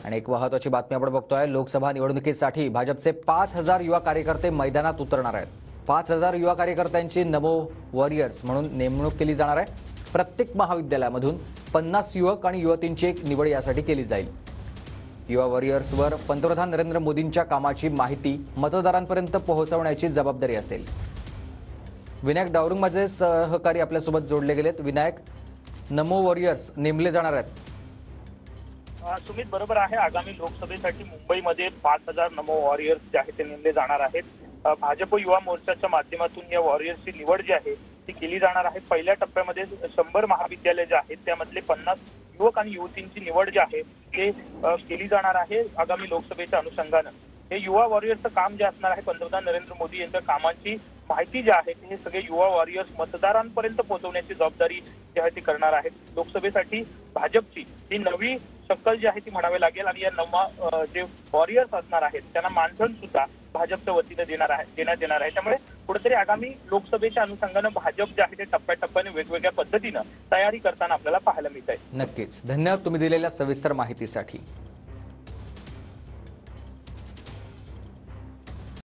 आणि एक महत्त्वाची बातमी आपण बघतोय। लोकसभा निवडणुकीसाठी भाजपचे 5,000 युवा कार्यकर्ते मैदानात उतरणार आहेत। 5,000 युवा कार्यकर्त्यांची नमो वॉरियर्स म्हणून नेमणूक केली जाणार आहे। प्रत्येक महाविद्यालयामधून 50 युवक आणि युवतींची एक निवड यासाठी केली जाईल। युवा वॉरियर्सवर पंतप्रधान नरेंद्र मोदींच्या कामाची माहिती मतदारांपर्यंत पोहोचवण्याची जबाबदारी असेल। विनायक डावरुंग माझे सहकारी आपल्यासोबत जोडले गेलेत। विनायक, नमो वॉरियर्स नेमले जाणार आहेत। सुमित, बरोबर आहे। आगामी लोकसभेसाठी मुंबईमध्ये 5,000 नमो वॉरियर्स जे आहेत ते नेमले जाणार आहेत। भाजप युवा मोर्चाच्या माध्यमातून या वॉरियर्सची निवड जी आहे ती केली जाणार आहे। पहिल्या टप्प्यामध्ये 100 महाविद्यालय जे आहेत त्यामधले 50 युवक आणि युवतींची निवड जी आहे ते केली जाणार आहे। आगामी लोकसभेच्या अनुषंगानं हे युवा वॉरियर्सचं काम जे असणार आहे, पंतप्रधान नरेंद्र मोदी यांच्या कामांची माहिती जी आहे हे सगळे युवा वॉरियर्स मतदारांपर्यंत पोहोचवण्याची जबाबदारी जी आहे ती करणार आहेत। लोकसभेसाठी भाजपची ही नवी शक्कल जी आहे ती म्हणावी लागेल आणि या नवा जे वॉरियर्स असणार आहेत त्यांना मानधन सुद्धा भाजपच्या वतीने देण्यात येणार आहे। त्यामुळे कुठेतरी आगामी लोकसभेच्या अनुषंगानं भाजप जे आहे ते टप्प्याटप्प्याने वेगवेगळ्या पद्धतीनं तयारी करताना आपल्याला पाहायला मिळत आहे। नक्कीच, धन्यवाद तुम्ही दिलेल्या सविस्तर माहितीसाठी।